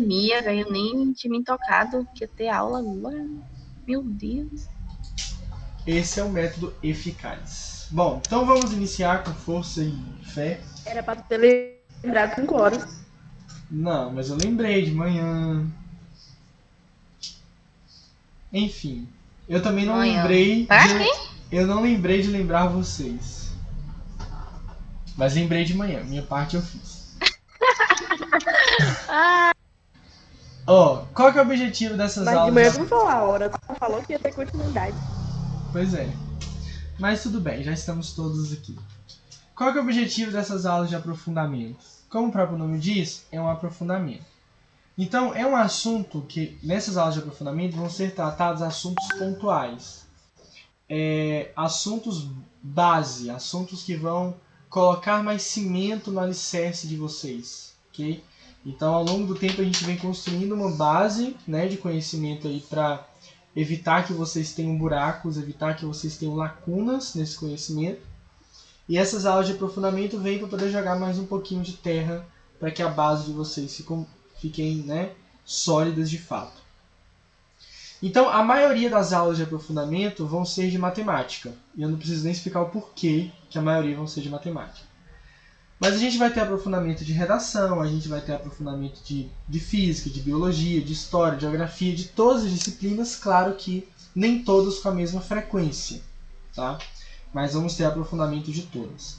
pandemia, velho, eu nem tinha me tocado que ia ter aula agora. Meu Deus. Esse é o método eficaz. Bom, então vamos iniciar com força e fé. Era pra ter lembrado 5 horas. Não, mas eu lembrei de manhã. Enfim, eu também não Manhã. lembrei Pra de quê? eu não lembrei de lembrar vocês. Mas lembrei de manhã, minha parte eu fiz. Ó, qual que é o objetivo dessas Mas de aulas? manhã tu não falou a hora, tu falou que ia ter continuidade. Pois é. Mas tudo bem, já estamos todos aqui. Qual que é o objetivo dessas aulas de aprofundamento? Como o próprio nome diz, é um aprofundamento. Então, é um assunto que, nessas aulas de aprofundamento, vão ser tratados assuntos pontuais. Assuntos base, assuntos que vão colocar mais cimento no alicerce de vocês, ok? Então, ao longo do tempo, a gente vem construindo uma base, né, de conhecimento aí para evitar que vocês tenham buracos, evitar que vocês tenham lacunas nesse conhecimento. E essas aulas de aprofundamento vêm para poder jogar mais um pouquinho de terra para que a base de vocês fiquem, né, sólidas de fato. Então, a maioria das aulas de aprofundamento vão ser de matemática. E eu não preciso nem explicar o porquê que a maioria vão ser de matemática. Mas a gente vai ter aprofundamento de redação, a gente vai ter aprofundamento de física, de biologia, de história, de geografia, de todas as disciplinas, claro que nem todas com a mesma frequência, tá? Mas vamos ter aprofundamento de todas.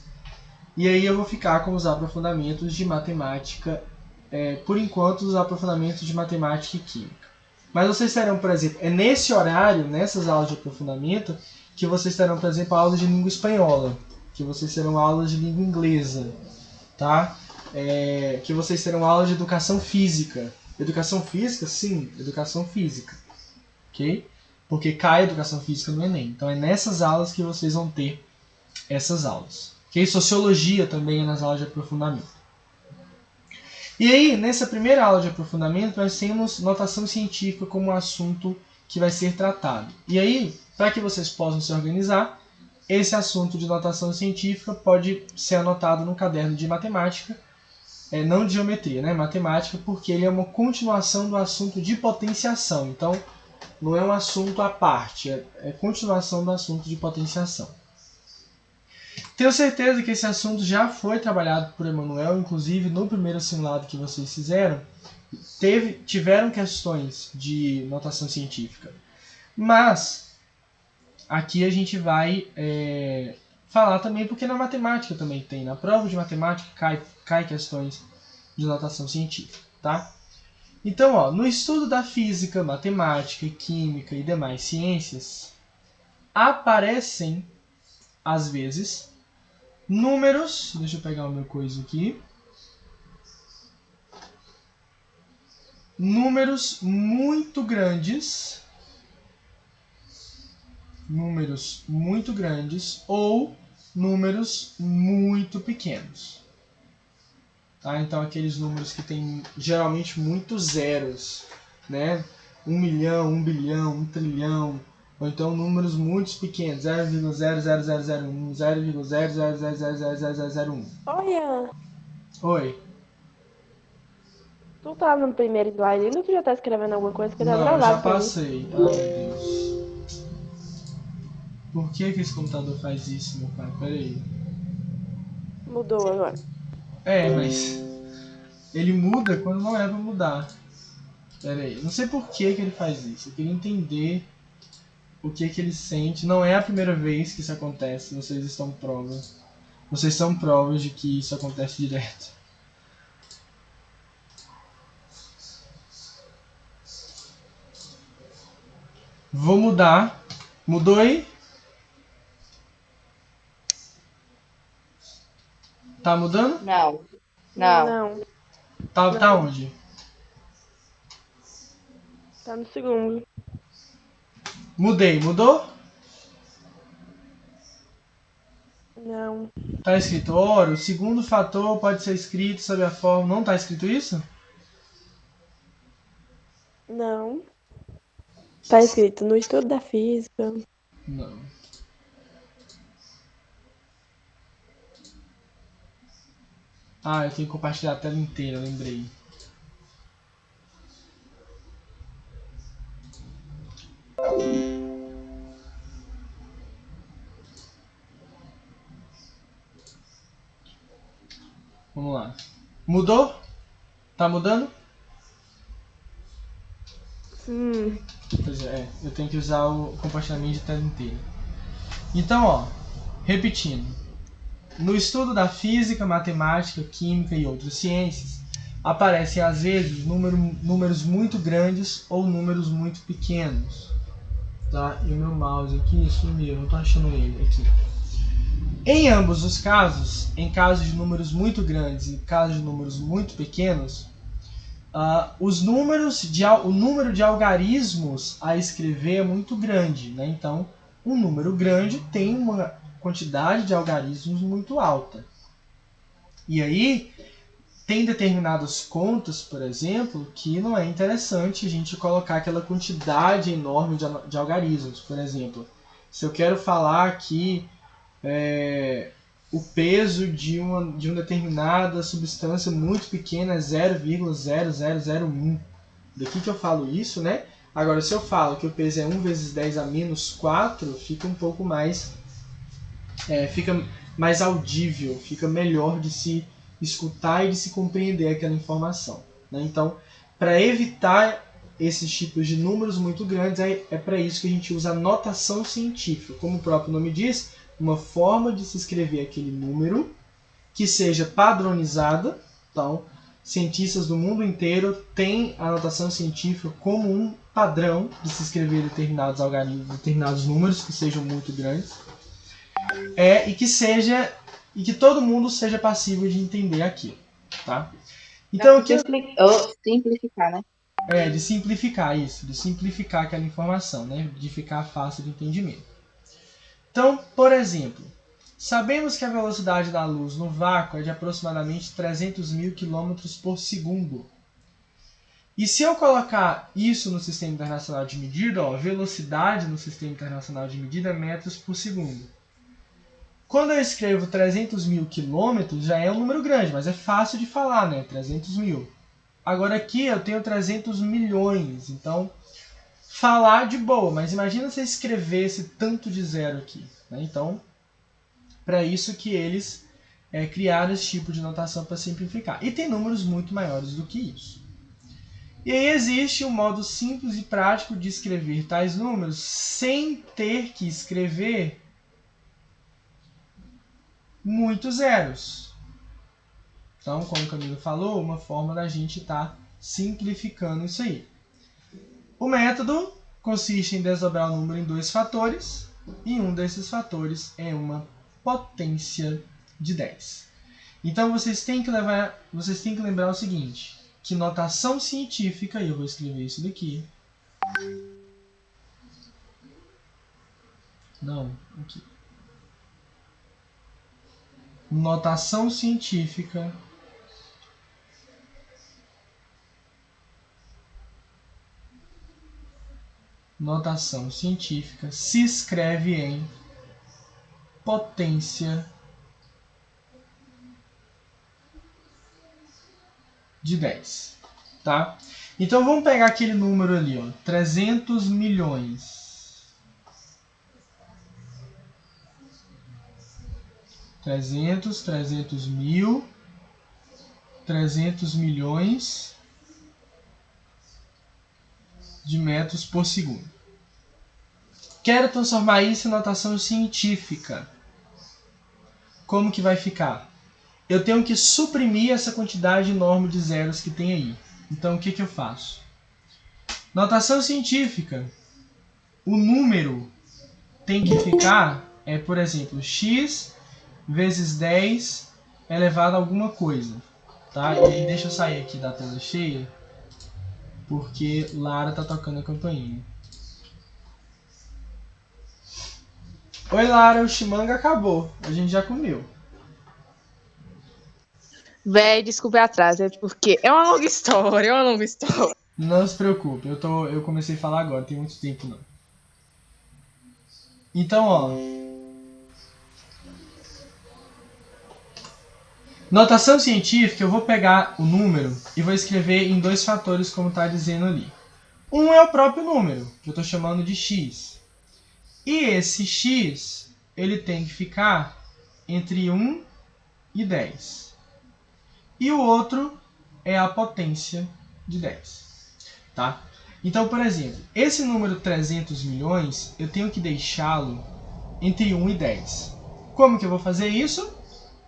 E aí eu vou ficar com os aprofundamentos de matemática, por enquanto os aprofundamentos de matemática e química. Mas vocês terão, por exemplo, é nesse horário, nessas aulas de aprofundamento, que vocês terão, por exemplo, aulas de língua espanhola, que vocês terão aulas de língua inglesa, tá? Que vocês terão aulas de educação física. Educação física? Sim, educação física. Ok? Porque cai educação física no Enem. Então é nessas aulas que vocês vão ter essas aulas. Ok? Sociologia também é nas aulas de aprofundamento. E aí, nessa primeira aula de aprofundamento, nós temos notação científica como um assunto que vai ser tratado. E aí, para que vocês possam se organizar, esse assunto de notação científica pode ser anotado no caderno de matemática, não de geometria, né? Matemática, porque ele é uma continuação do assunto de potenciação. Então, não é um assunto à parte, é continuação do assunto de potenciação. Tenho certeza que esse assunto já foi trabalhado por Emanuel, inclusive no primeiro simulado que vocês fizeram, tiveram questões de notação científica. Mas aqui a gente vai falar também, porque na matemática também tem. Na prova de matemática cai questões de notação científica, tá? Então, ó, no estudo da física, matemática, química e demais ciências, aparecem, às vezes, números, deixa eu pegar o meu coisa aqui. Números muito grandes ou números muito pequenos. Tá? Então aqueles números que tem geralmente muitos zeros, né? 1 milhão, 1 bilhão, 1 trilhão, ou então números muito pequenos, 0,00001, 0,0000001. Olha, Oi. tu tá no primeiro slide ainda ou tu já tá escrevendo alguma coisa que tá Não, eu já travado pra mim? passei. Ai, meu Deus. Por que esse computador faz isso, meu pai? Pera aí. Mudou agora. Mas ele muda quando não é pra mudar. Pera aí. Não sei por que ele faz isso. Eu queria entender o que ele sente. Não é a primeira vez que isso acontece. Vocês são provas de que isso acontece direto. Vou mudar. Mudou aí? Tá mudando? Não. Não. Não, Tá onde? tá no segundo. Mudei. Mudou? Não, Tá escrito, ora, o segundo fator pode ser escrito sob a forma... Não tá escrito isso? não. Tá escrito no estudo da física. Não. Ah, eu tenho que compartilhar a tela inteira, lembrei. Vamos lá. Mudou? Tá mudando? Pois é, eu tenho que usar o compartilhamento de tela inteira. Então, ó, repetindo. No estudo da física, matemática, química e outras ciências, aparecem às vezes números muito grandes ou números muito pequenos. Tá? E o meu mouse aqui sumiu, não estou achando ele aqui. Em ambos os casos, em casos de números muito grandes e casos de números muito pequenos, o número de algarismos a escrever é muito grande, né? Então, um número grande tem uma quantidade de algarismos muito alta. E aí, tem determinadas contas, por exemplo, que não é interessante a gente colocar aquela quantidade enorme de algarismos. Por exemplo, se eu quero falar aqui o peso de uma determinada substância muito pequena é 0,0001. Daqui que eu falo isso, né? Agora, se eu falo que o peso é 1 vezes 10 a menos 4, fica um pouco mais... fica mais audível, fica melhor de se escutar e de se compreender aquela informação, né? Então, para evitar esses tipos de números muito grandes, é para isso que a gente usa a notação científica. Como o próprio nome diz, uma forma de se escrever aquele número que seja padronizada. Então, cientistas do mundo inteiro têm a notação científica como um padrão de se escrever determinados algarismos, determinados números que sejam muito grandes, e que todo mundo seja passível de entender aquilo, tá? Então, aqui simplificar, né? De simplificar isso, de simplificar aquela informação, né? De ficar fácil de entendimento. Então, por exemplo, sabemos que a velocidade da luz no vácuo é de aproximadamente 300.000 km por segundo. E se eu colocar isso no Sistema Internacional de Medida, ó, velocidade no Sistema Internacional de Medida é metros por segundo. Quando eu escrevo 300.000 km, já é um número grande, mas é fácil de falar, né? 300.000. Agora aqui eu tenho 300 milhões, então falar de boa, mas imagina se eu escrevesse tanto de zero aqui, né? Então, para isso que eles criaram esse tipo de notação para simplificar. E tem números muito maiores do que isso. E aí existe um modo simples e prático de escrever tais números sem ter que escrever muitos zeros. Então, como o Camilo falou, uma forma da gente estar simplificando isso aí. O método consiste em desdobrar o número em dois fatores, e um desses fatores é uma potência de 10. Então, vocês têm que lembrar o seguinte, que notação científica, e eu vou escrever isso daqui. Não, aqui. Notação científica se escreve em potência de 10, tá? Então vamos pegar aquele número ali, ó, 300 milhões. 300 mil, 300 milhões de metros por segundo. Quero transformar isso em notação científica. Como que vai ficar? Eu tenho que suprimir essa quantidade enorme de zeros que tem aí. Então, o que eu faço? Notação científica. O número tem que ficar, por exemplo, x vezes 10 elevado a alguma coisa. Tá? E aí, deixa eu sair aqui da tela cheia, porque Lara tá tocando a campainha. Oi, Lara, o chimanga acabou. A gente já comeu. Véi, desculpe o atraso, é porque é uma longa história, Não se preocupe, eu comecei a falar agora, tem muito tempo não. Então, ó. Notação científica, eu vou pegar o número e vou escrever em dois fatores, como está dizendo ali. 1 é o próprio número, que eu estou chamando de x. E esse x, ele tem que ficar entre 1 e 10. E o outro é a potência de 10. Tá? Então, por exemplo, esse número 300 milhões, eu tenho que deixá-lo entre 1 e 10. Como que eu vou fazer isso?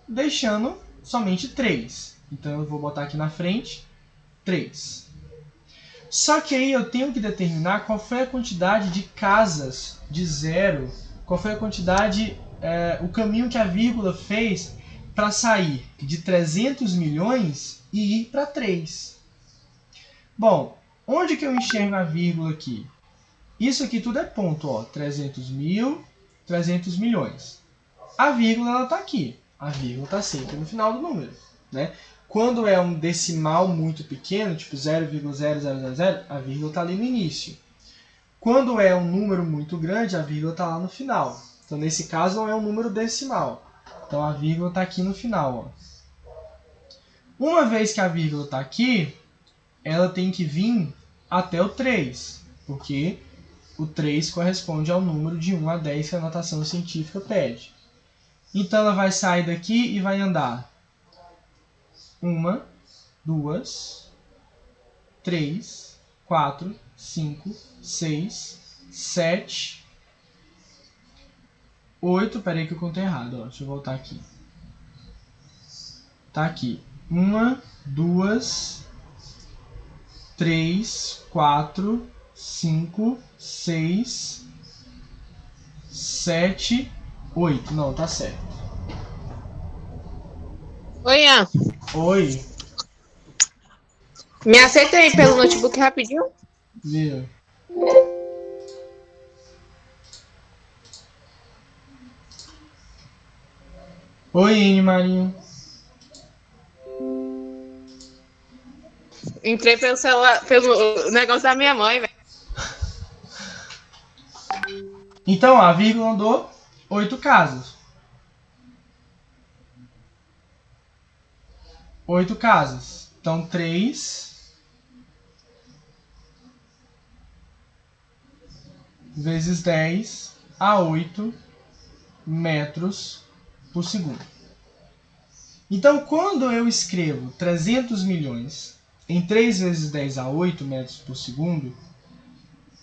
Deixando somente 3. Então, eu vou botar aqui na frente 3. Só que aí eu tenho que determinar qual foi a quantidade de casas de zero, qual foi a quantidade, o caminho que a vírgula fez para sair de 300 milhões e ir para 3. Bom, onde que eu enxergo a vírgula aqui? Isso aqui tudo é ponto, ó, 300 mil, 300 milhões. A vírgula está aqui. A vírgula está sempre no final do número, né? Quando é um decimal muito pequeno, tipo 0,0000, a vírgula está ali no início. Quando é um número muito grande, a vírgula está lá no final. Então, nesse caso, não é um número decimal. Então, a vírgula está aqui no final. Ó. Uma vez que a vírgula está aqui, ela tem que vir até o 3, porque o 3 corresponde ao número de 1 a 10 que a notação científica pede. Então, ela vai sair daqui e vai andar 1, 2, 3, 4, 5, 6, 7, 8. Peraí que eu contei errado. Ó. Deixa eu voltar aqui. Tá aqui. 1, 2, 3, 4, 5, 6, 7, 8. Não, tá certo. Oi, Ian. Oi. Me aceita aí pelo notebook rapidinho? Viu? Oi, Ine Marinho. Entrei pelo celular, pelo negócio da minha mãe, velho. Então, a vírgula andou 8 casas. 8 casas. Então, 3 vezes 10 a 8 metros por segundo. Então, quando eu escrevo 300 milhões em 3 vezes 10 a 8 metros por segundo,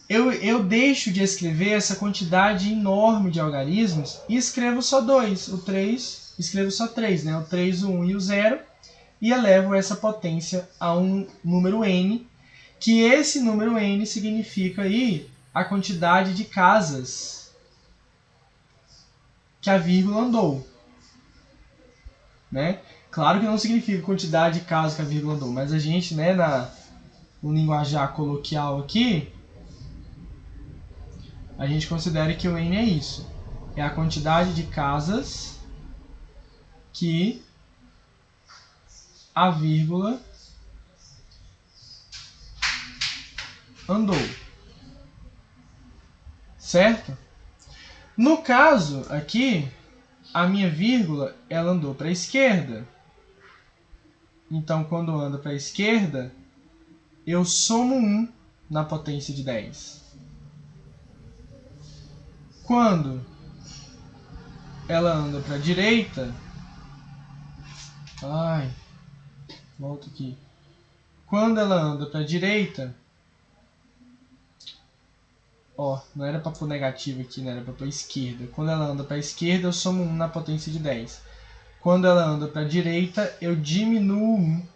eu deixo de escrever essa quantidade enorme de algarismos e escrevo só 2. O 3, escrevo só 3, né? O 3, o 1 e o 0, e elevo essa potência a um número n, que esse número n significa aí a quantidade de casas que a vírgula andou. Né? Claro que não significa a quantidade de casas que a vírgula andou, mas a gente, né, no linguajar coloquial aqui, a gente considera que o n é isso. É a quantidade de casas que a vírgula andou. Certo? No caso aqui, a minha vírgula ela andou para a esquerda. Então, quando anda para a esquerda, eu somo 1 na potência de 10. Quando ela anda para a direita... volta aqui. Quando ela anda para a direita... não era para pôr negativo aqui, não era para pôr esquerda. Quando ela anda para a esquerda, eu somo 1 na potência de 10. Quando ela anda para a direita, eu diminuo 1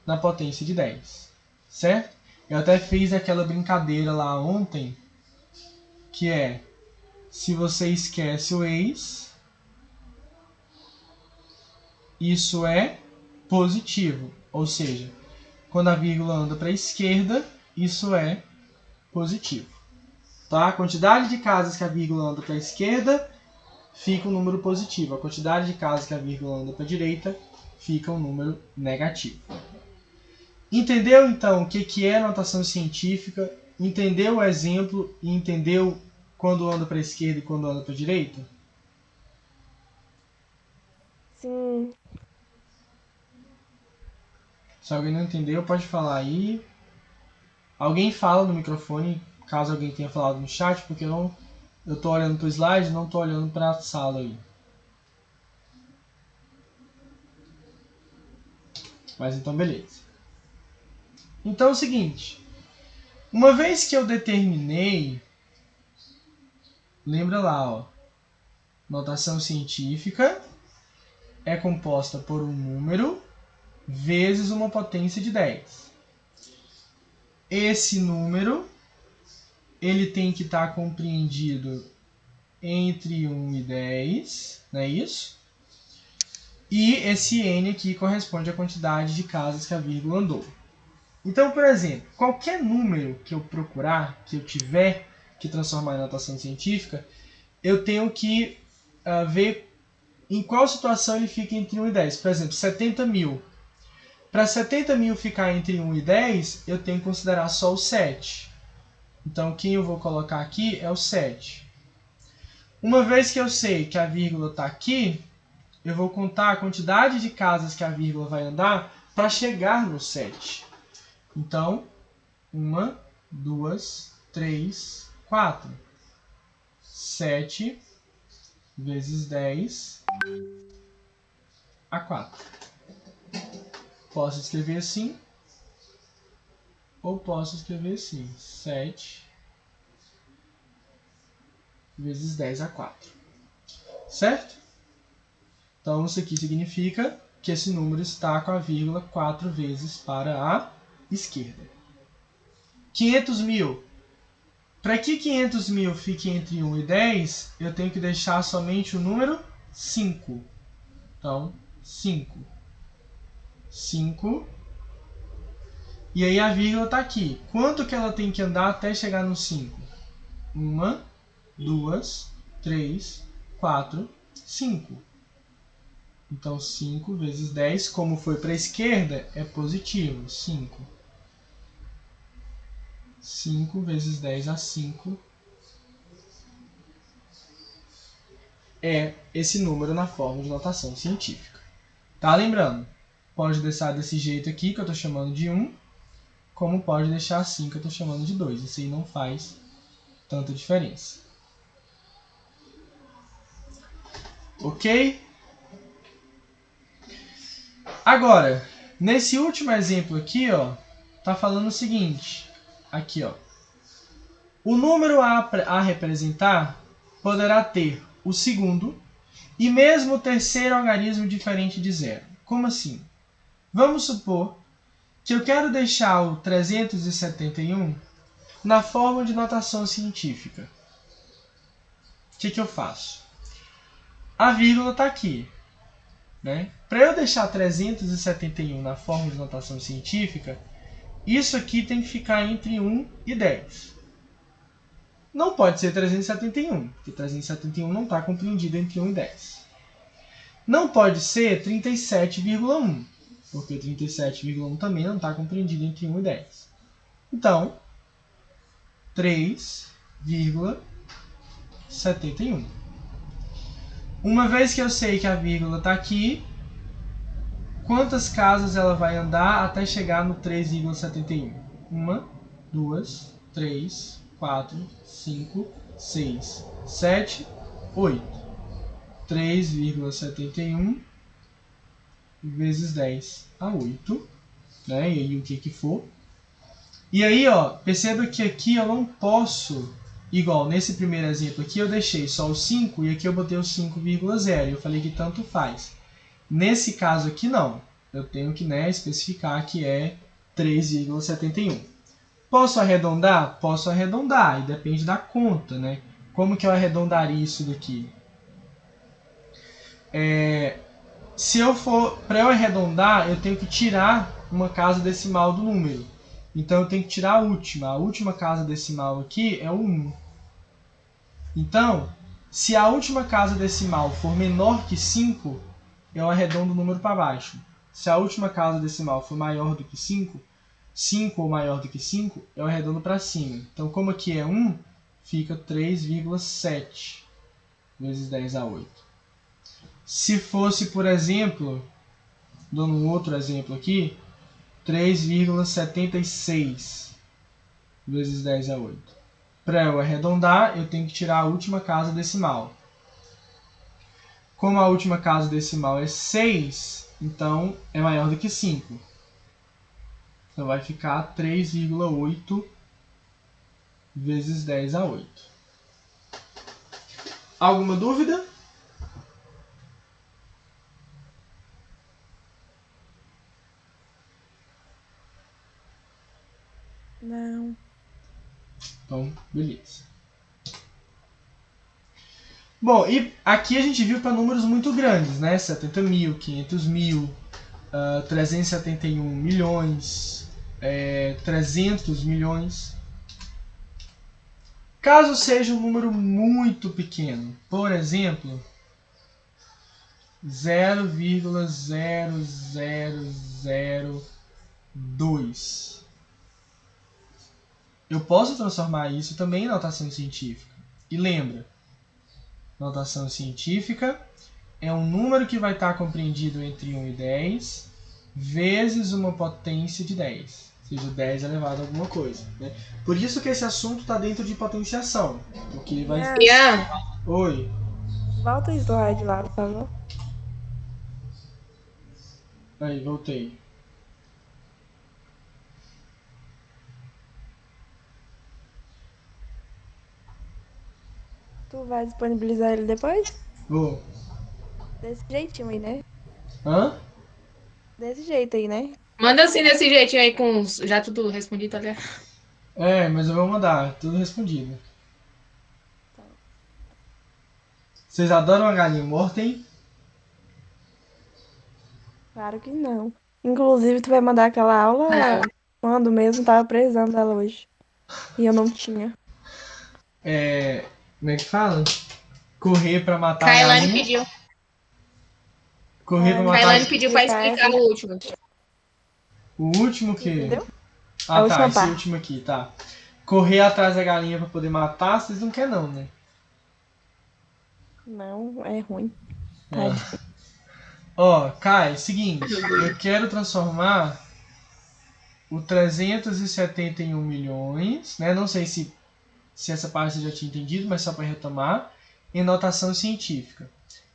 na potência de 10. Certo? Eu até fiz aquela brincadeira lá ontem, que é, se você esquece o ex, isso é positivo. Ou seja, quando a vírgula anda para a esquerda, isso é positivo. Tá? A quantidade de casas que a vírgula anda para a esquerda fica um número positivo. A quantidade de casas que a vírgula anda para a direita fica um número negativo. Entendeu, então, o que é notação científica? Entendeu o exemplo e entendeu quando anda para a esquerda e quando anda para a direita? Sim. Se alguém não entendeu, pode falar aí. Alguém fala no microfone, caso alguém tenha falado no chat, porque eu estou olhando para o slide, não estou olhando para a sala aí. Mas então, beleza. Então é o seguinte. Uma vez que eu determinei, lembra lá, ó, notação científica é composta por um número vezes uma potência de 10. Esse número ele tem que estar compreendido entre 1 e 10, não é isso? E esse n aqui corresponde à quantidade de casas que a vírgula andou. Então, por exemplo, qualquer número que eu procurar, que eu tiver que transformar em notação científica, eu tenho que ver em qual situação ele fica entre 1 e 10. Por exemplo, 70 mil. Para 70 mil ficar entre 1 e 10, eu tenho que considerar só o 7. Então, quem eu vou colocar aqui é o 7. Uma vez que eu sei que a vírgula está aqui, eu vou contar a quantidade de casas que a vírgula vai andar para chegar no 7. Então, 1, 2, 3, 4. 7 vezes 10 a 4. Posso escrever assim, ou posso escrever assim, 7 vezes 10 a 4. Certo? Então, isso aqui significa que esse número está com a vírgula 4 vezes para a esquerda. 500 mil. Para que 500 mil fique entre 1 e 10, eu tenho que deixar somente o número 5. Então, 5. 5. E aí a vírgula está aqui. Quanto que ela tem que andar até chegar no 5? 1, 2, 3, 4, 5. Então, 5 vezes 10, como foi para a esquerda, é positivo. 5. 5 vezes 10 a 5 é esse número na forma de notação científica. Tá? Lembrando, pode deixar desse jeito aqui, que eu estou chamando de 1, como pode deixar assim, que eu estou chamando de 2. Isso aí não faz tanta diferença. Ok? Agora, nesse último exemplo aqui, ó, tá falando o seguinte. Aqui, ó. O número a representar poderá ter o segundo e mesmo o terceiro algarismo diferente de zero. Como assim? Vamos supor que eu quero deixar o 371 na forma de notação científica. O que eu faço? A vírgula está aqui. Né? Para eu deixar 371 na forma de notação científica, isso aqui tem que ficar entre 1 e 10. Não pode ser 371, porque 371 não está compreendido entre 1 e 10. Não pode ser 37,1, porque 37,1 também não está compreendido entre 1 e 10. Então, 3,71. Uma vez que eu sei que a vírgula está aqui, quantas casas ela vai andar até chegar no 3,71? 1, 2, 3, 4, 5, 6, 7, 8. 3,71 vezes 10 a 8. Né? E aí o que for. E aí, ó, perceba que aqui eu não posso, igual nesse primeiro exemplo aqui, eu deixei só o 5 e aqui eu botei o 5,0. Eu falei que tanto faz. Nesse caso aqui, não. Eu tenho que, né, especificar que é 3,71. Posso arredondar? Posso arredondar. E depende da conta, né? Como que eu arredondaria isso daqui? Se eu for, para eu arredondar, eu tenho que tirar uma casa decimal do número. Então eu tenho que tirar a última. A última casa decimal aqui é o 1. Então, se a última casa decimal for menor que 5, eu arredondo o número para baixo. Se a última casa decimal for maior do que 5, 5 ou maior do que 5, eu arredondo para cima. Então, como aqui é 1, fica 3,7 vezes 10 a 8. Se fosse, por exemplo, dando um outro exemplo aqui, 3,76. vezes 10 a 8. Para eu arredondar, eu tenho que tirar a última casa decimal. Como a última casa decimal é 6, então é maior do que 5. Então vai ficar 3,8 vezes 10 a 8. Alguma dúvida? Não. Então, beleza. Bom, e aqui a gente viu para números muito grandes, né? 70 mil, 500 mil, 371 milhões, 300 milhões. Caso seja um número muito pequeno, por exemplo, 0,0002, eu posso transformar isso também em notação científica. E lembra, notação científica é um número que vai estar compreendido entre 1 e 10 vezes uma potência de 10. Ou seja, 10 elevado a alguma coisa. Né? Por isso que esse assunto está dentro de potenciação. Porque ele vai... Ian, Oi. Volta o slide lá, por favor. Aí, voltei. Tu vai disponibilizar ele depois? Vou. Desse jeitinho aí, né? Hã? Desse jeito aí, né? manda assim desse jeitinho aí com já tudo respondido, olha. Mas eu vou mandar. Tudo respondido. Tá. Vocês adoram a galinha morta, hein? Claro que não. Inclusive, tu vai mandar aquela aula quando mesmo? Tava precisando dela hoje. E eu não tinha. Como é que fala? Correr pra matar a Kailane galinha. pediu. Correr pra matar Kailane pediu pra explicar essa- o último. o último que... Entendeu? Ah, A tá. última Esse parte. último aqui, tá. Correr atrás da galinha pra poder matar, vocês não querem não, né? Não, é ruim. Ah. Tadinho. Ó, Kai, seguinte. Eu quero transformar o 371 milhões, né? Não sei se essa parte você já tinha entendido, mas só para retomar, em notação científica.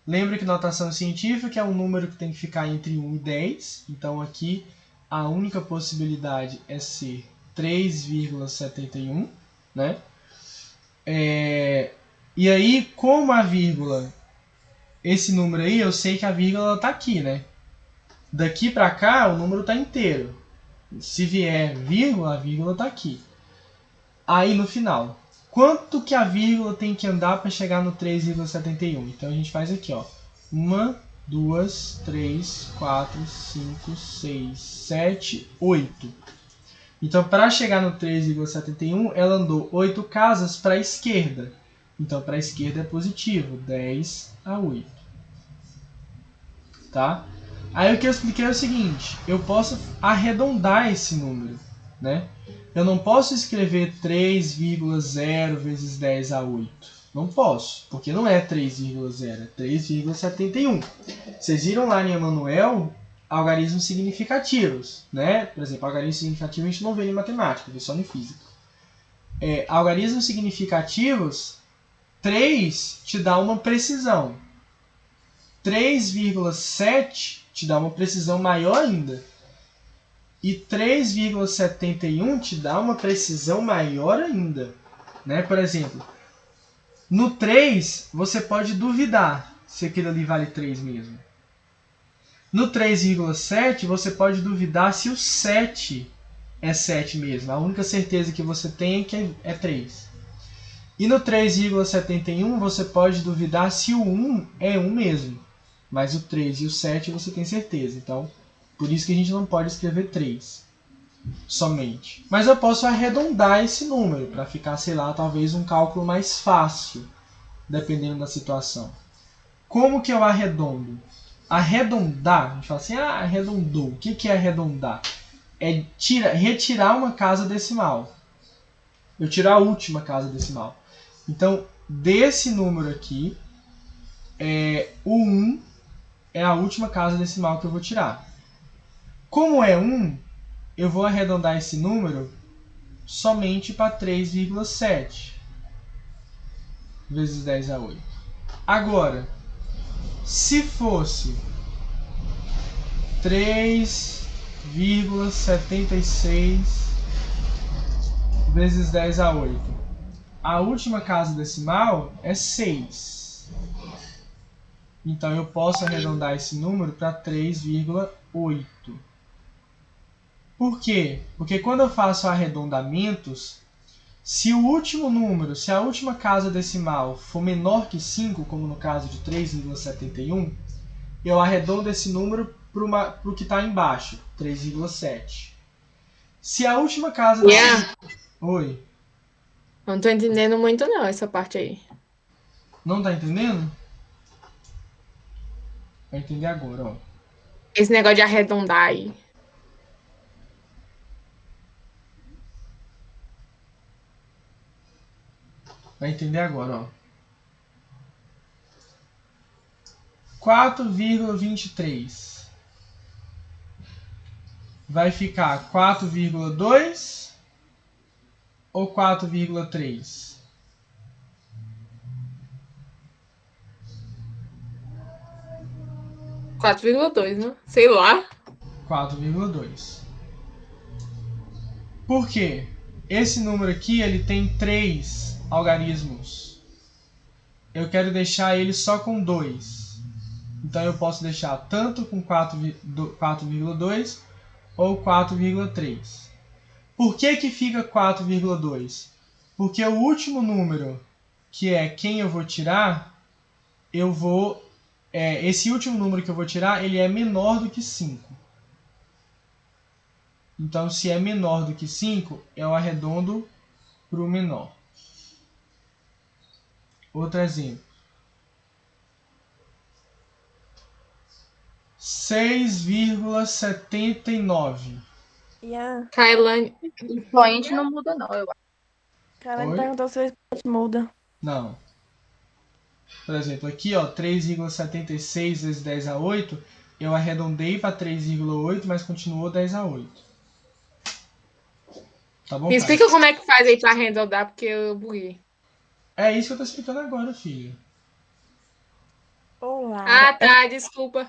Lembra que notação científica é um número que tem que ficar entre 1 e 10. Então aqui a única possibilidade é ser 3,71, né? E aí, como a vírgula, esse número aí, eu sei que a vírgula está aqui, né? Daqui para cá, o número está inteiro. Se vier vírgula, a vírgula está aqui. Aí no final, quanto que a vírgula tem que andar para chegar no 3,71? Então a gente faz aqui, ó. 1, 2, 3, 4, 5, 6, 7, 8. Então para chegar no 3,71, ela andou 8 casas para a esquerda. Então para a esquerda é positivo, 10 a 8. Tá? Aí o que eu expliquei é o seguinte, eu posso arredondar esse número, né? Eu não posso escrever 3,0 vezes 10 a 8. Não posso, porque não é 3,0, é 3,71. Vocês viram lá em Emanuel algarismos significativos, né? Por exemplo, algarismo significativo a gente não vê em matemática, vê só em física. Algarismos significativos, 3 te dá uma precisão. 3,7 te dá uma precisão maior ainda. E 3,71 te dá uma precisão maior ainda. Né? Por exemplo, no 3 você pode duvidar se aquilo ali vale 3 mesmo. No 3,7 você pode duvidar se o 7 é 7 mesmo. A única certeza que você tem é que é 3. E no 3,71 você pode duvidar se o 1 é 1 mesmo. Mas o 3 e o 7 você tem certeza. Então, por isso que a gente não pode escrever 3 somente. Mas eu posso arredondar esse número para ficar, sei lá, talvez um cálculo mais fácil, dependendo da situação. Como que eu arredondo? Arredondar, a gente fala assim, arredondou. O que é arredondar? É retirar uma casa decimal. Eu tirar a última casa decimal. Então, desse número aqui, o 1 é a última casa decimal que eu vou tirar. Como é 1, eu vou arredondar esse número somente para 3,7 vezes 10 a 8. Agora, se fosse 3,76 vezes 10 a 8, a última casa decimal é 6. Então eu posso arredondar esse número para 3,8. Por quê? Porque quando eu faço arredondamentos, se o último número, se a última casa decimal for menor que 5, como no caso de 3,71, eu arredondo esse número para o que está embaixo, 3,7. Se a última casa decimal... Oi? Não tô entendendo muito não, essa parte aí. Não tá entendendo? Vai entender agora, ó. Esse negócio de arredondar aí. Vai entender agora, ó. 4,23 vai ficar 4,2 ou 4,3? 4,2, né? Sei lá. 4,2. Por quê? Esse número aqui ele tem 3 algarismos. Eu quero deixar ele só com 2. Então eu posso deixar tanto com 4,2 ou 4,3. Por que que fica 4,2? Porque o último número, que é quem eu vou tirar, esse último número que eu vou tirar, ele é menor do que 5. Então, se é menor do que 5, eu arredondo para o menor. Outro exemplo. 6,79. Ian, Kailane. O expoente não muda, não, eu acho. Carolina Oi? perguntou se o expoente muda. Não. Por exemplo, aqui, ó, 3,76 vezes 10 a 8, eu arredondei para 3,8, mas continuou 10 a 8. Tá bom, Me cara? explica como é que faz aí pra arredondar, porque eu buguei. É isso que eu tô explicando agora, filho. Olá. Ah, tá, desculpa.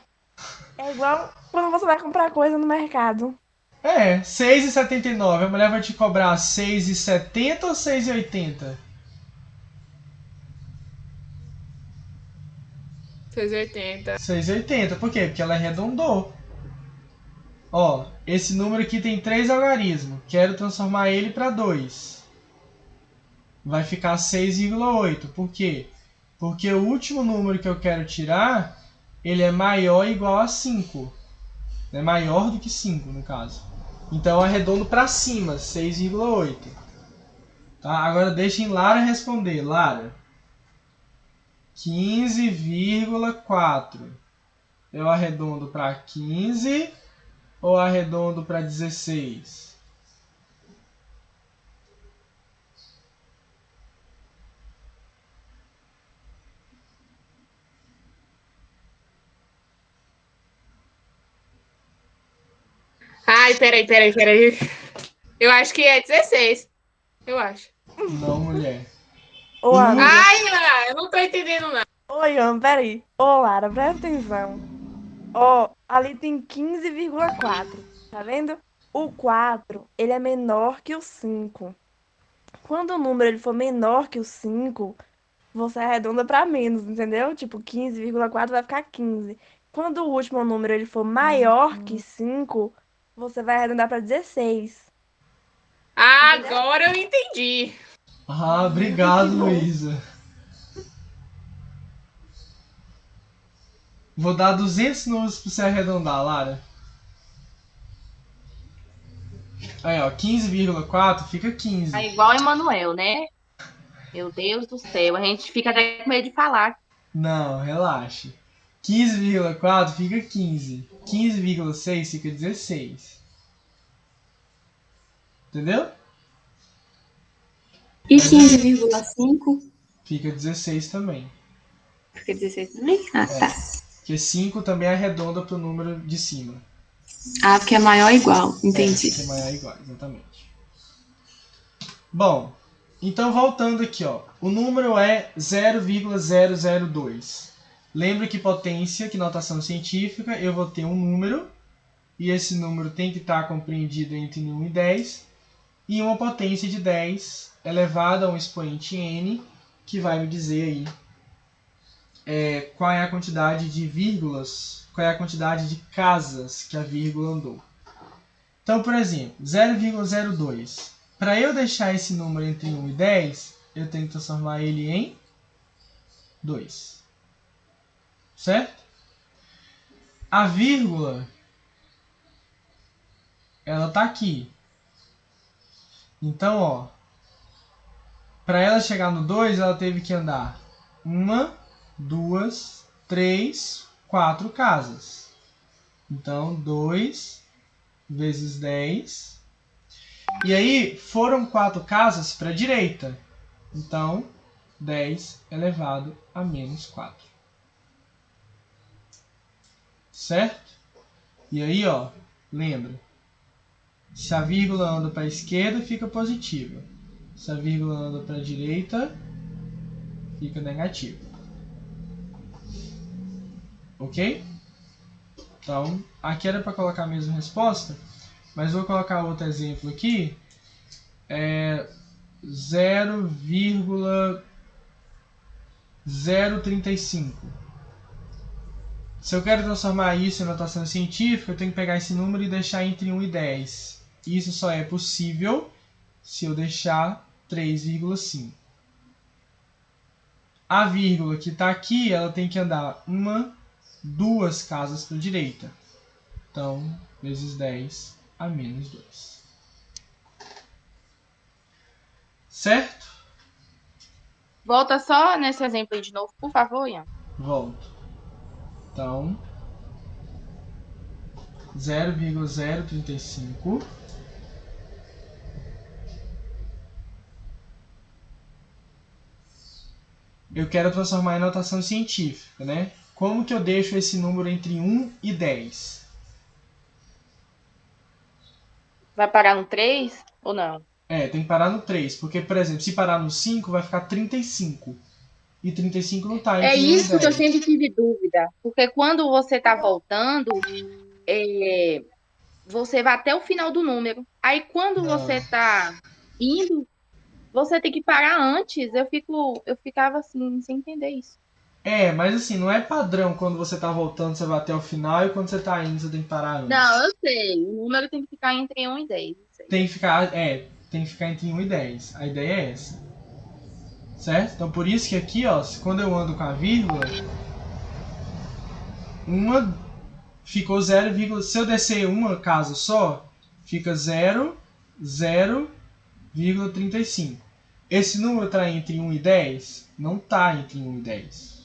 É igual quando você vai comprar coisa no mercado. 6,79. A mulher vai te cobrar 6,70 ou 6,80? 6,80. 6,80. Por quê? Porque ela arredondou. Ó, esse número aqui tem 3 algarismos. Quero transformar ele para 2. Vai ficar 6,8. Por quê? Porque o último número que eu quero tirar, ele é maior ou igual a 5. É maior do que 5, no caso. Então eu arredondo para cima, 6,8. Tá? Agora deixem Lara responder. Lara. 15,4. Eu arredondo para 15 ou arredondo para 16? Ai, peraí. Eu acho que é 16. Eu acho. Não, mulher. Ô, O amiga. número... Ai, Ana, eu não tô entendendo nada. Ô, Ian, peraí. Ô, Lara, presta atenção. Ó, ali tem 15,4. Tá vendo? O 4, ele é menor que o 5. Quando o número ele for menor que o 5, você arredonda para menos, entendeu? Tipo, 15,4 vai ficar 15. Quando o último número ele for maior que 5, você vai arredondar para 16. Agora eu entendi. Ah, obrigado, Luísa. Vou dar 200 números para você arredondar, Lara. Aí, ó, 15,4 fica 15. É igual Emanuel, né? Meu Deus do céu, a gente fica até com medo de falar. Não, relaxe. 15,4 fica 15. 15,6 fica 16. Entendeu? E 15,5? Fica 16 também. Fica 16 também? Ah, tá. Porque 5 também arredonda para o número de cima. Ah, porque é maior ou igual. Entendi. Porque é maior ou igual, exatamente. Bom, então voltando aqui, ó, o número é 0,002. Lembra que potência, que notação científica, eu vou ter um número, e esse número tem que estar compreendido entre 1 e 10, e uma potência de 10 elevada a um expoente n, que vai me dizer aí qual é a quantidade de vírgulas, qual é a quantidade de casas que a vírgula andou. Então, por exemplo, 0,02. Para eu deixar esse número entre 1 e 10, eu tenho que transformar ele em 2. Certo? A vírgula, ela está aqui. Então, ó, para ela chegar no 2, ela teve que andar 1, 2, 3, 4 casas. Então, 2 vezes 10. E aí, foram 4 casas para a direita. Então, 10 elevado a menos 4. Certo? E aí, ó, lembra. Se a vírgula anda para a esquerda, fica positiva. Se a vírgula anda para a direita, fica negativa. Ok? Então, aqui era para colocar a mesma resposta, mas vou colocar outro exemplo aqui. 0,035. Se eu quero transformar isso em notação científica, eu tenho que pegar esse número e deixar entre 1 e 10. Isso só é possível se eu deixar 3,5. A vírgula que está aqui, ela tem que andar 1, 2 casas para a direita. Então, vezes 10 a menos 2. Certo? Volta só nesse exemplo aí de novo, por favor, Ian. Volto. Então, 0,035 eu quero transformar em notação científica, né? Como que eu deixo esse número entre 1 e 10? Vai parar no 3 ou não? Tem que parar no 3, porque, por exemplo, se parar no 5, vai ficar 35. E 35 não está É entre 1 e isso que eu 10. sempre tive dúvida. Porque quando você tá voltando, você vai até o final do número. Aí quando Não. você tá indo, você tem que parar antes. Eu ficava assim, sem entender isso. Mas assim, não é padrão quando você tá voltando, você vai até o final, e quando você tá indo, você tem que parar antes. Não, eu sei. O número tem que ficar entre 1 e 10. Eu sei. Tem que ficar entre 1 e 10. A ideia é essa. Certo? Então por isso que aqui, ó, quando eu ando com a vírgula, uma ficou 0, se eu descer uma casa só, fica 0,35. Esse número está entre 1 e 10? Não está entre 1 e 10.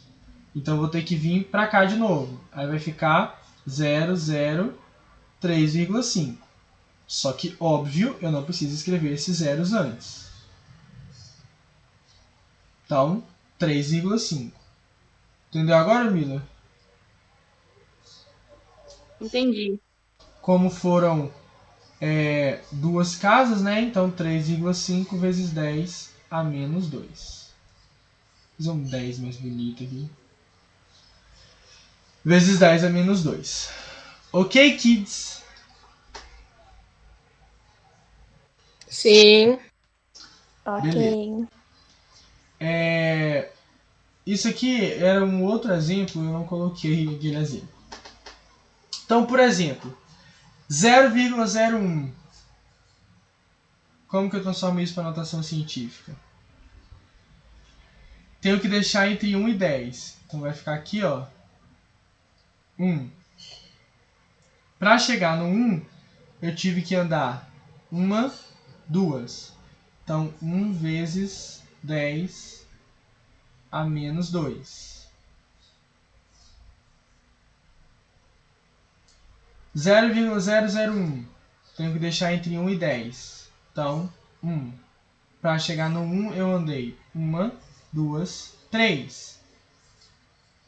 Então eu vou ter que vir para cá de novo. Aí vai ficar 0,03,5. Só que, óbvio, eu não preciso escrever esses zeros antes. Então, 3,5. Entendeu agora, Mila? Entendi. Como foram duas casas, né? Então 3,5 vezes 10 a menos 2. Vou fazer um 10 mais bonito aqui. Vezes 10 a menos 2. Ok, kids? Sim. Ok. Isso aqui era um outro exemplo, eu não coloquei aquele exemplo. Então, por exemplo, 0,01. Como que eu transformo isso para notação científica? Tenho que deixar entre 1 e 10. Então vai ficar aqui, ó, 1. Para chegar no 1, eu tive que andar 1, 2. Então, 1 vezes 10 a menos 2. 0,001. Tenho que deixar entre 1 e 10. Então, 1. Para chegar no 1, eu andei 1, 2, 3.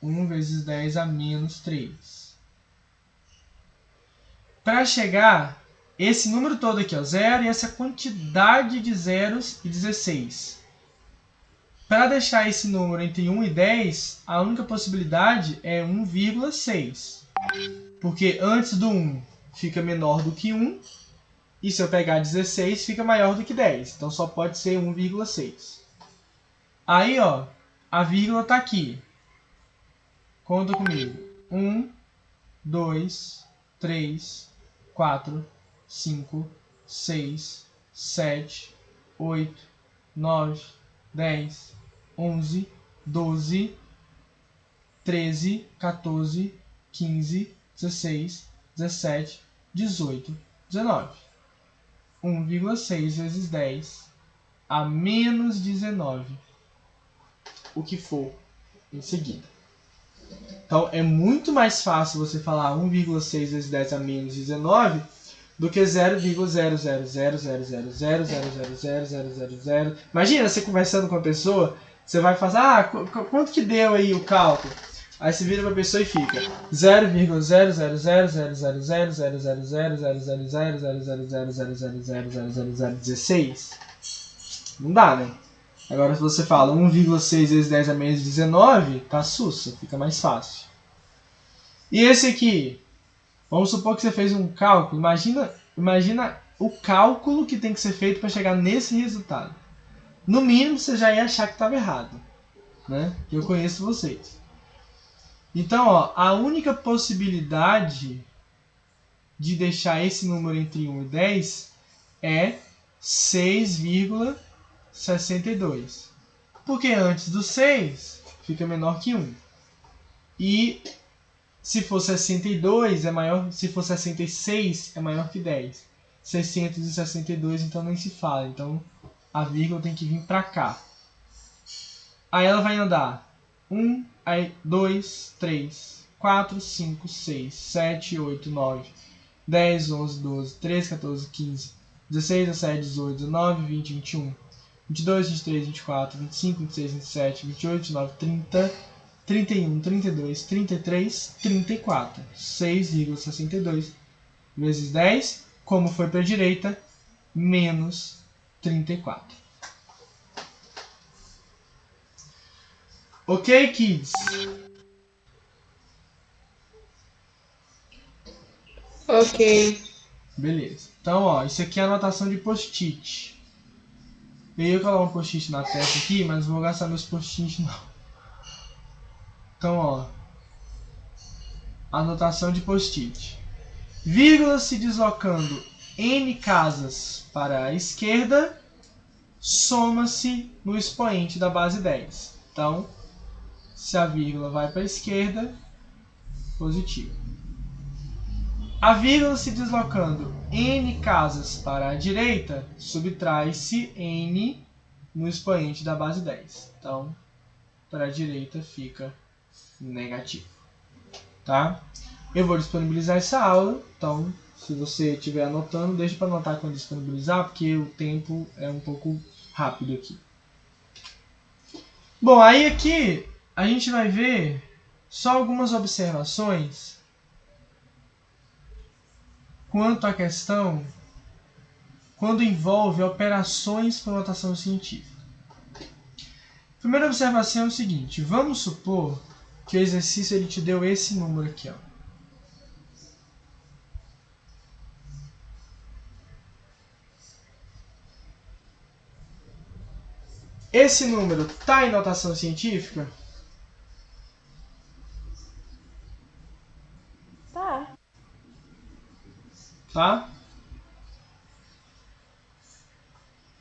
1 vezes 10 a menos 3. Para chegar esse número todo aqui, ó, 0 e essa quantidade de zeros e 16. Para deixar esse número entre 1 e 10, a única possibilidade é 1,6. Porque antes do 1 fica menor do que 1, e se eu pegar 16 fica maior do que 10. Então só pode ser 1,6. Aí, ó, a vírgula está aqui. Conta comigo. 1, 2, 3, 4, 5, 6, 7, 8, 9, 10, 11, 12, 13, 14, 15, 16, 17, 18, 19. 1,6 vezes 10 a menos 19. O que for em seguida. Então, é muito mais fácil você falar 1,6 vezes 10 a menos 19 do que 0,0000000000000. Imagina você conversando com a pessoa, você vai fazer, quanto que deu aí o cálculo? Aí você vira para a pessoa e fica 0,00000000000000000000016. Não dá, né? Agora se você fala 1,6 vezes 10 a menos 19, tá sussa, fica mais fácil. E esse aqui? Vamos supor que você fez um cálculo. Imagina o cálculo que tem que ser feito para chegar nesse resultado. No mínimo, você já ia achar que estava errado. Né? Eu conheço vocês. Então, ó, a única possibilidade de deixar esse número entre 1 e 10 é 6,62. Porque antes do 6 fica menor que 1. E se for 62 é maior, se for 66 é maior que 10. 662 então nem se fala. Então a vírgula tem que vir para cá. Aí ela vai andar 1, 2, 3, 4, 5, 6, 7, 8, 9, 10, 11, 12, 13, 14, 15, 16, 17, 18, 19, 20, 21, 22, 23, 24, 25, 26, 27, 28, 29, 30, 31, 32, 33, 34. 6,62 vezes 10, como foi para a direita, menos 34. Ok, kids? Ok. Beleza. Então, ó, isso aqui é a anotação de post-it. Eu ia colar um post-it na testa aqui, mas não vou gastar meus post-it não. Então, ó, anotação de post-it. Vírgula se deslocando n casas para a esquerda, soma-se no expoente da base 10. Então, se a vírgula vai para a esquerda, positivo. A vírgula se deslocando n casas para a direita, subtrai-se n no expoente da base 10. Então, para a direita fica negativo. Tá? Eu vou disponibilizar essa aula, então se você estiver anotando, deixa para anotar quando disponibilizar, porque o tempo é um pouco rápido aqui. Bom, aí aqui a gente vai ver só algumas observações quanto à questão quando envolve operações com notação científica. A primeira observação é o seguinte, vamos supor que o exercício ele te deu esse número aqui, ó. Esse número está em notação científica? Tá. Tá?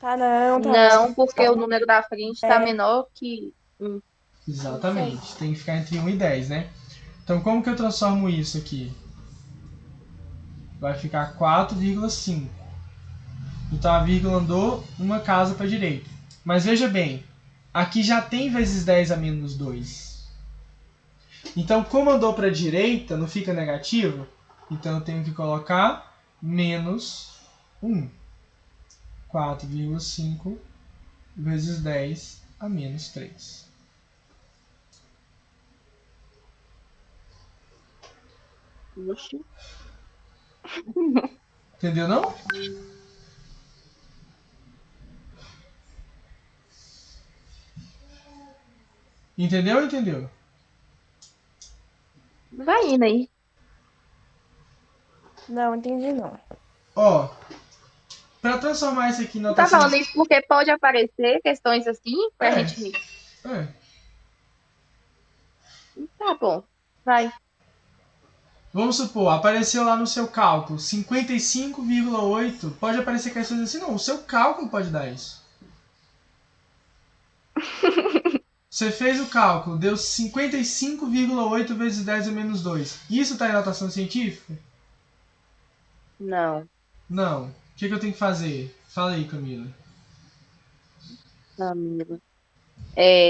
Tá não, tá Não, porque o número da frente está É. menor que Exatamente. Tem que ficar entre 1 e 10, né? Então, como que eu transformo isso aqui? Vai ficar 4,5. Então, a vírgula andou uma casa para a direita. Mas veja bem, aqui já tem vezes 10 a menos 2. Então, como andou para a direita, não fica negativo? Então, eu tenho que colocar menos 1. 4,5 vezes 10 a menos 3. Oxi. Entendeu, não? Entendeu ou entendeu? Vai indo aí. Não, entendi não. Ó, para transformar isso aqui em Tu tá notação... falando isso porque pode aparecer questões assim pra É, gente. é. Tá bom. Vai. Vamos supor, apareceu lá no seu cálculo 55,8. Pode aparecer questões assim? Não, o seu cálculo pode dar isso. Você fez o cálculo, deu 55,8 vezes 10 a menos 2. Isso está em notação científica? Não, Não. O que eu tenho que fazer? Fala aí, Camila. amigo.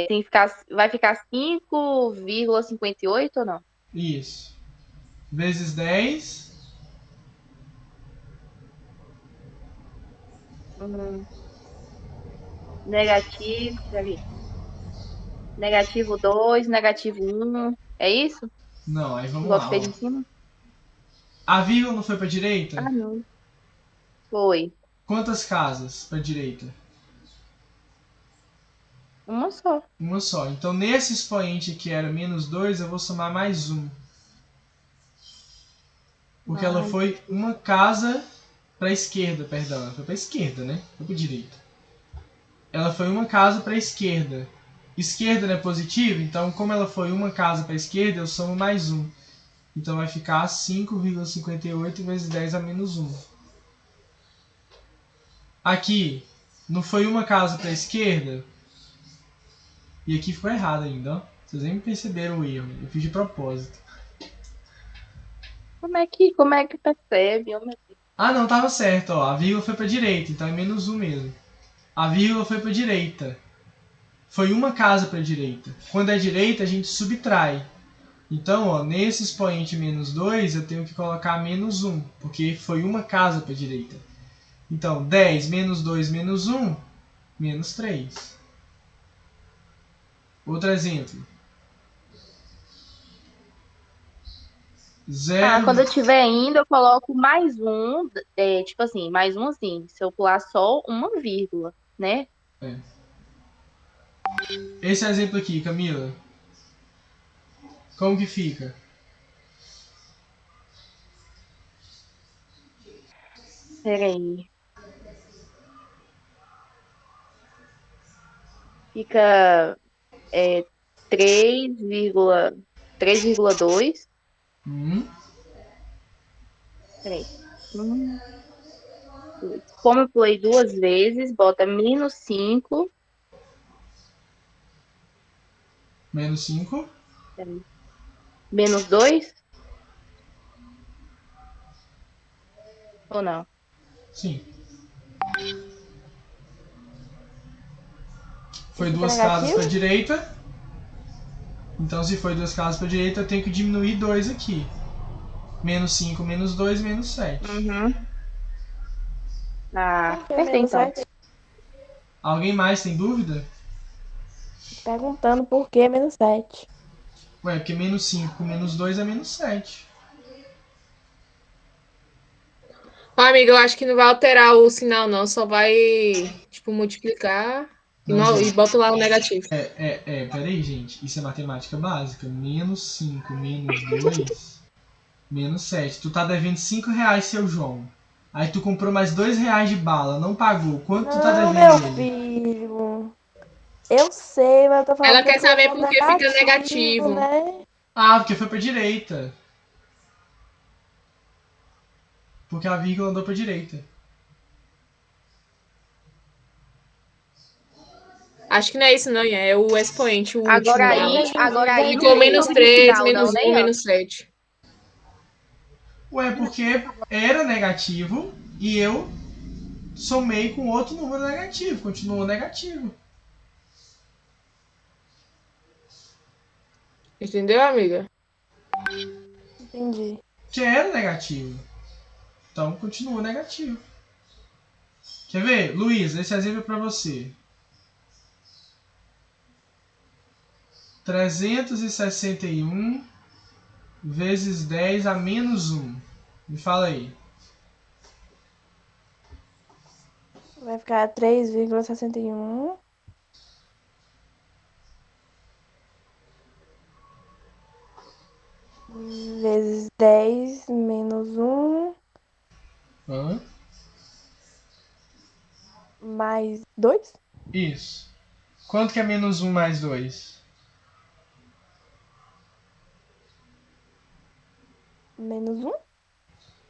Tem que ficar, vai ficar 5,58 ou não? Isso. Vezes 10. Hum, negativo, peraí. Negativo 2, negativo 1. É isso? Não, aí vamos Igual tu lá, fez ó. em cima? A vírgula não foi para direita? Ah, não. Foi. Quantas casas para direita? Uma só. Uma só. Então nesse expoente que era menos 2, eu vou somar mais 1. Porque ela Ai, foi uma casa para a esquerda, perdão. Ela foi para a esquerda, né? Foi para a direita. Ela foi uma casa para a esquerda. Esquerda não é positivo, então como ela foi uma casa para a esquerda, eu somo mais 1. Então vai ficar 5,58 vezes 10 a menos 1. Aqui, não foi uma casa para a esquerda? E aqui ficou errado ainda, ó. Vocês nem perceberam o erro. Eu fiz de propósito. como é que percebe? Oh, meu Deus. Ah, não, tava certo, ó. A vírgula foi para a direita, então é menos 1 mesmo. A vírgula foi para a direita. Foi uma casa para a direita. Quando é direita, a gente subtrai. Então, ó, nesse expoente menos 2, eu tenho que colocar menos 1, porque foi uma casa para a direita. Então, 10 menos 2 menos 1, menos 3. Outro exemplo. Ah, 0. quando eu estiver indo, eu coloco mais um. Tipo assim, mais um assim. Se eu pular só uma vírgula, né? É. Esse exemplo aqui, Camila. Como que fica? Peraí. Fica é, 3,2. Hum, Peraí. Hum, Como eu pulei duas vezes, bota menos 5. menos 5. Menos 2 ou não? Sim. E Foi fica duas casas para a negativo? direita. Então, se foi duas casas para a direita, eu tenho que diminuir 2 aqui. Menos 5, menos 2, menos 7. Uhum. Ah, Por que acertei menos então. 7? Alguém mais tem dúvida? Perguntando por que menos 7. Ué, porque menos 5 com menos 2 é menos 7. Ó, amiga, eu acho que não vai alterar o sinal, não. Só vai, tipo, multiplicar Não, e gente. bota lá o negativo. Peraí, gente. Isso é matemática básica. Menos 5 menos 2, menos 7. Tu tá devendo 5 reais, seu João. Aí tu comprou mais 2 reais de bala, não pagou. Quanto tu tá Não, devendo meu ele? filho. Eu sei, mas eu tô falando Ela porque quer saber colocou por que fica negativo, negativo. né? Ah, porque foi pra direita. Porque a vírgula andou pra direita. Acho que não é isso, não, Ian. É o expoente, o último Agora lá. aí, Entendi, agora aí não Ficou tem entendi. menos dúvida 3, final, não, menos né, 1, Ian? menos 7. Ué, porque era negativo e eu somei com outro número negativo. Continuou negativo. Entendeu, amiga? Entendi. Que era negativo. Então continua negativo. Quer ver? Luiz, esse exemplo é pra você. 361 vezes 10 a menos 1. Me fala aí. Vai ficar 3,61 vezes 10 menos 1 Hã? mais 2. Isso. Quanto que é menos 1 mais 2? Menos 1?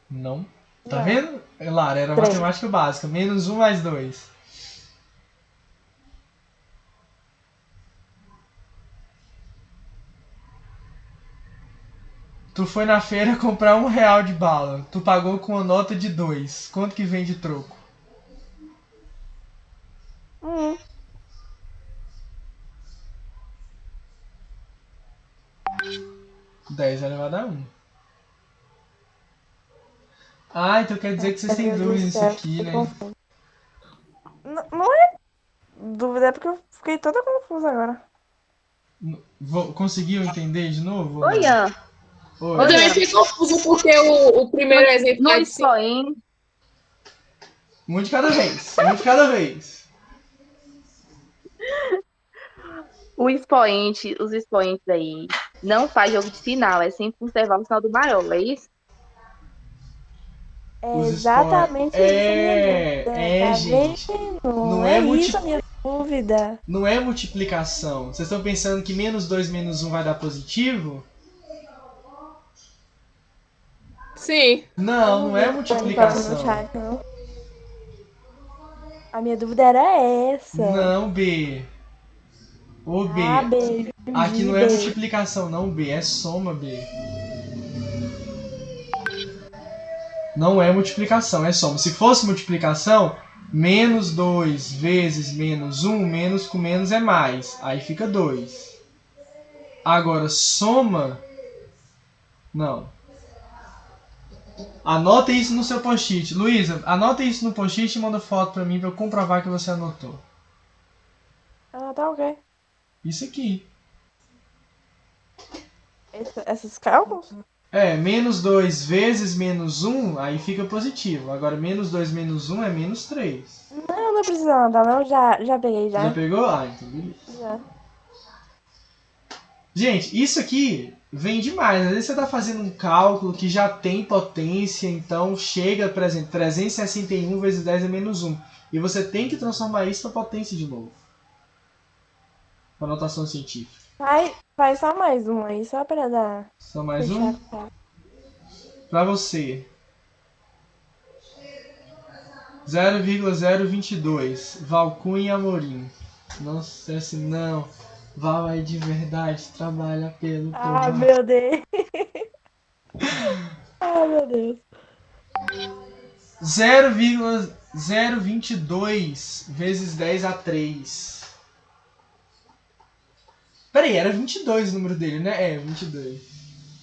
Não. Tá Não. vendo? Lara, era 3. matemática básica. Menos 1 mais 2. Tu foi na feira comprar R$ 1 de bala. Tu pagou com uma nota de 2. Quanto que vem de troco? 1. 10 elevado a 1. Ah, então quer dizer que vocês têm dúvida nisso aqui, né? Não é dúvida, é porque eu fiquei toda confusa agora. Conseguiu entender de novo? Ou Oi, não? Ian. Oi. Eu Oi, também Ian. fiquei confusa porque o primeiro exemplo No lá de cima. expoente, Um de cada vez. Um de cada vez. os expoentes aí não faz jogo de sinal, é sempre conservar o sinal do maior, é isso? É Os expoentes. exatamente isso a minha dúvida. Tá Gente. vendo? Não É é, isso a minha dúvida. não é multiplicação. Vocês estão pensando que menos 2 menos 1 vai dar positivo? Sim. Eu Não, não não vi é o Dani falando no multiplicação. chat, não. A minha dúvida era essa. Não, B. Ô, Ah, B. B, Aqui entendi, não é B. multiplicação, não, B. É soma, B. Não é multiplicação, é soma. Se fosse multiplicação, menos 2 vezes menos 1, menos com menos é mais. Aí fica 2. Agora, soma, não. Anota isso no seu post-it. Luísa, anota isso no post-it e manda foto pra mim pra eu comprovar que você anotou. Ah, tá ok. Isso aqui. Esses cálculos? É, menos 2 vezes menos 1, aí fica positivo. Agora, menos 2 menos 1 é menos 3. Não, não precisa anotar, não. Já peguei, Já já. pegou? Ah, então beleza. Já. Gente, isso aqui vem demais. Às vezes você está fazendo um cálculo que já tem potência, então chega, por exemplo, 361 vezes 10 é menos 1. E você tem que transformar isso para potência de novo. Para notação científica. Faz só mais um aí, só pra dar. Só mais Fechar um? a conta. Para você. 0,022. Valcunha Amorim. Nossa, assim, não. Val é de verdade, trabalha pelo Ah, povo. meu Deus. Ah, meu Deus. 0,022 vezes 10 a 3. Peraí, era 22 o número dele, né? É, 22.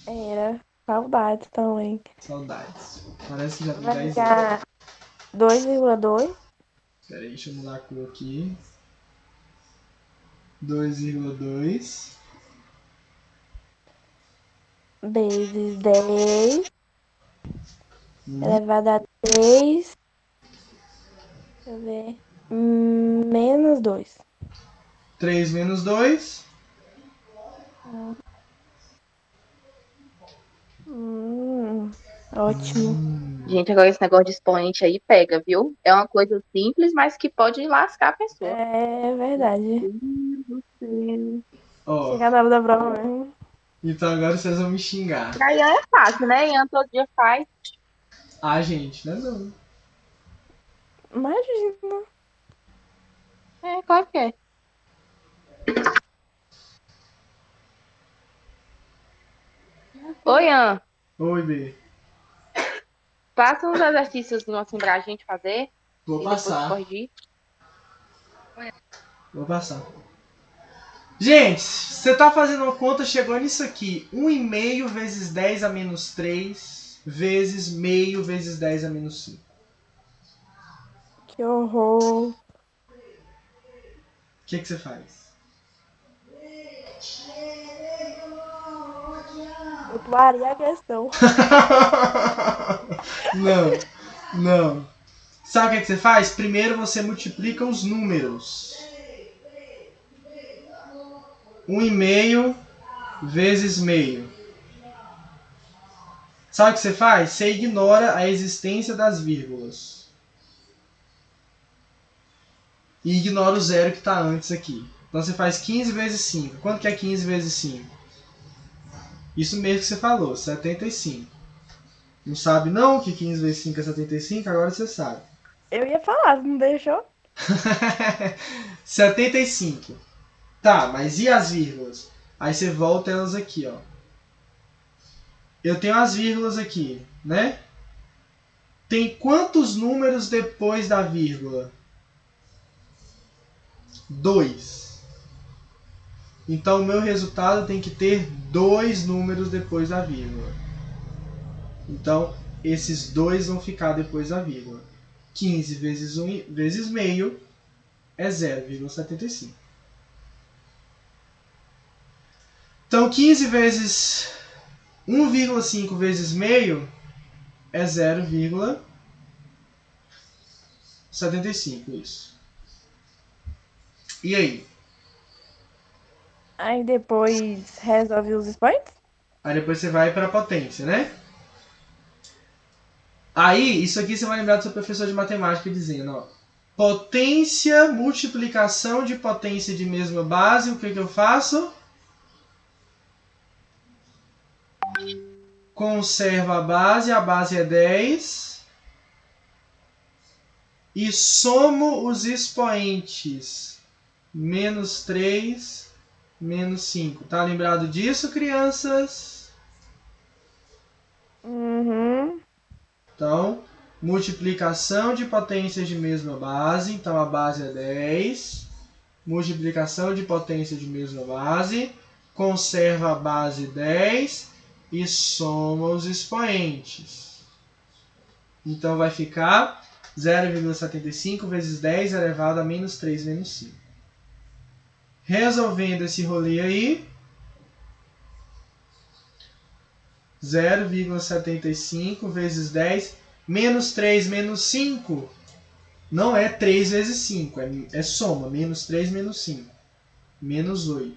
Era. Saudade também. Saudades. Parece que já tem Vai 10 anos. ficar 2,2 Peraí, deixa eu mudar a cor aqui. 2,2 vezes 10 elevado a 3. Deixa eu ver. Menos 2. 3 menos 2. Ótimo. Gente, agora esse negócio de expoente aí pega, viu? É uma coisa simples, mas que pode lascar a pessoa. É verdade. Meu Deus do céu. Ó, Chegar na hora da prova mesmo. então agora vocês vão me xingar. Pra Ian é fácil, né? Ian todo dia faz. Ah, gente, não. Imagina. É, claro que é. Oi, Ian. Oi, B. Passa uns exercícios assim pra gente fazer. Vou E depois passar. corrigir. Vou passar. Gente, você tá fazendo uma conta, chegou nisso aqui. 1,5 vezes 10 a menos 3 vezes meio vezes 10 a menos 5. Que horror. O que você faz? Eu tomaria a questão. Não, não. Sabe o que você faz? Primeiro você multiplica os números. 1,5 vezes meio. Sabe o que você faz? Você ignora a existência das vírgulas. E ignora o zero que está antes aqui. Então você faz 15 vezes 5. Quanto que é 15 vezes 5? Isso mesmo que você falou, 75. Não sabe não que 15 vezes 5 é 75? Agora você sabe. Eu ia falar, não deixou? 75. Tá, mas e as vírgulas? Aí você volta elas aqui, ó. Eu tenho as vírgulas aqui, né? Tem quantos números depois da vírgula? 2. Então o meu resultado tem que ter 2 números depois da vírgula. Então esses 2 vão ficar depois da vírgula. 15 vezes 1 vezes meio é 0,75. Então 15 vezes 1,5 vezes meio é 0,75, isso. E aí? Aí depois resolve os expoentes? Aí depois você vai para a potência, né? Aí, isso aqui você vai lembrar do seu professor de matemática dizendo, ó. Potência, multiplicação de potência de mesma base, o que eu faço? Conservo a base é 10. E somo os expoentes. Menos 3, menos 5. Tá lembrado disso, crianças? Uhum. Então, multiplicação de potências de mesma base. Então, a base é 10. Multiplicação de potência de mesma base. Conserva a base 10 e soma os expoentes. Então, vai ficar 0,75 vezes 10 elevado a menos 3 menos 5. Resolvendo esse rolê aí, 0,75 vezes 10 menos 3 menos 5 não é 3 vezes 5, é soma, menos 3 menos 5, menos 8.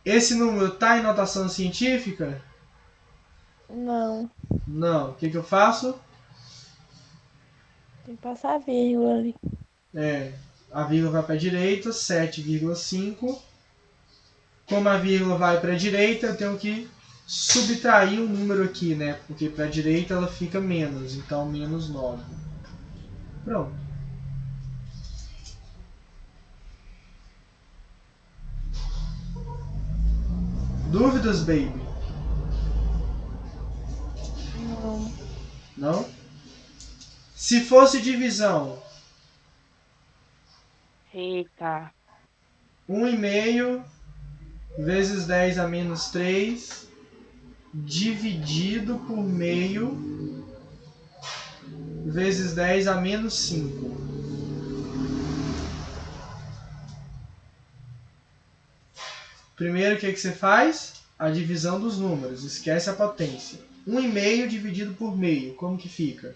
Esse número está em notação científica? Não, Não. O que eu faço? tem que passar a vírgula ali. A vírgula vai para a direita, 7,5. Como a vírgula vai para a direita, eu tenho que subtrair um número aqui, né? Porque para a direita ela fica menos, então menos 9. Pronto. Dúvidas, baby? Não. Não? Se fosse divisão, Eita. 1,5 vezes 10 a menos 3 dividido por meio vezes 10 a menos 5. Primeiro, o que você faz? A divisão dos números. Esquece a potência. 1,5 dividido por meio. Como que fica?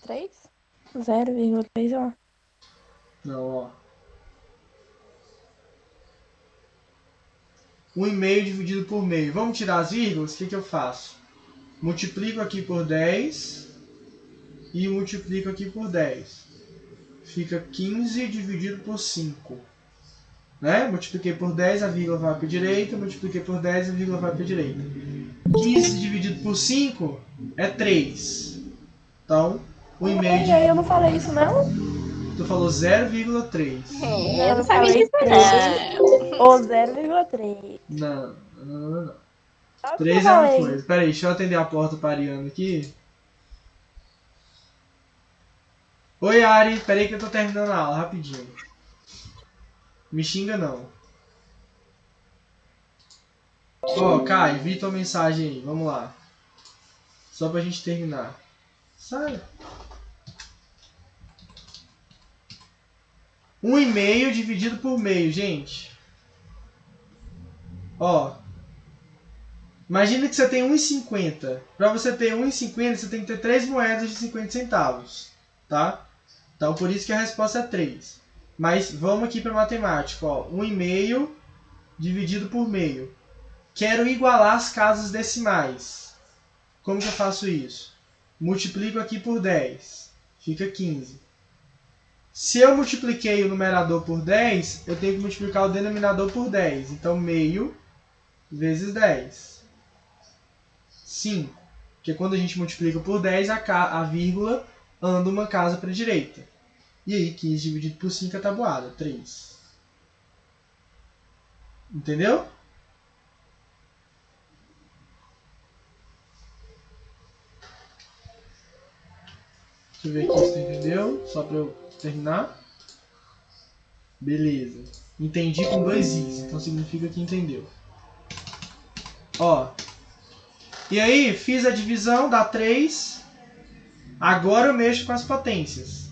3? 0,3, ó. Não, ó. 1,5 dividido por meio. Vamos tirar as vírgulas? O que eu faço? Multiplico aqui por 10 e multiplico aqui por 10. Fica 15 dividido por 5. Né? Multipliquei por 10, a vírgula vai para a direita. Multipliquei por 10, a vírgula vai para a direita. 15 dividido por 5 é 3. Então, 1,5 E aí, eu não falei isso, não? Tu falou 0,3. Eu não sabia disso, não. Ou 0,3. Não. Só que 3 eu é uma falei. coisa. Pera aí, deixa eu atender a porta para a Ariana aqui. Oi, Ari. Pera aí que eu tô terminando a aula, rapidinho. Me xinga não. Ó, Kai, vi tua mensagem aí. Vamos lá. Só pra gente terminar. Sai. 1,5 dividido por meio, gente. Ó, imagina que você tem 1,50. Para você ter 1,50, você tem que ter 3 moedas de 50 centavos, tá? Então, por isso que a resposta é 3. Mas vamos aqui para matemática, ó. 1,5 dividido por meio. Quero igualar as casas decimais. Como que eu faço isso? Multiplico aqui por 10. Fica 15. Se eu multipliquei o numerador por 10, eu tenho que multiplicar o denominador por 10. Então, meio vezes 10. 5. Porque quando a gente multiplica por 10, a vírgula anda uma casa para a direita. E aí, 15 dividido por 5 é tabuada. 3. Entendeu? Deixa eu ver aqui se você entendeu. Só para eu terminar. Beleza. Entendi com 2 i's. Então significa que entendeu. Ó. E aí, fiz a divisão, dá 3. Agora eu mexo com as potências.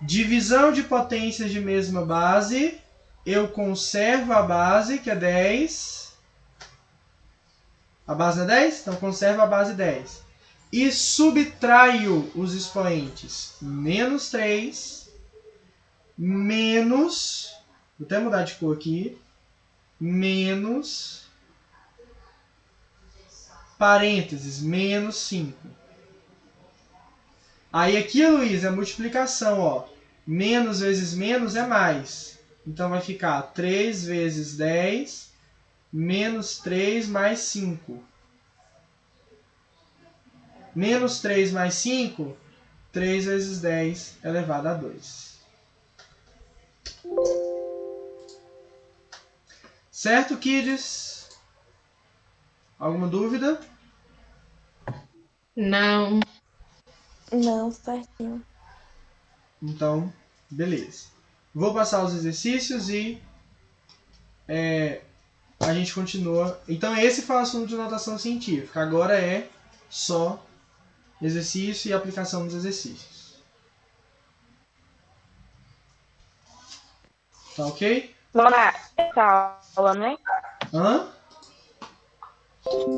Divisão de potências de mesma base. Eu conservo a base, que é 10. A base é 10? Então conservo a base 10. E subtraio os expoentes. Menos 3. Menos... Vou até mudar de cor aqui. Menos... Parênteses. Menos 5. Aí aqui, Luiz, é multiplicação, ó. Menos vezes menos é mais. Então vai ficar 3 vezes 10, menos 3 mais 5. Menos 3 mais 5, 3 vezes 10 elevado a 2. Certo, kids? Alguma dúvida? Não. Não, certinho. Então, beleza. Vou passar os exercícios e a gente continua. Então, esse foi o assunto de notação científica. Agora é só exercício e aplicação dos exercícios. Tá ok? Lona, essa aula, né? Hã?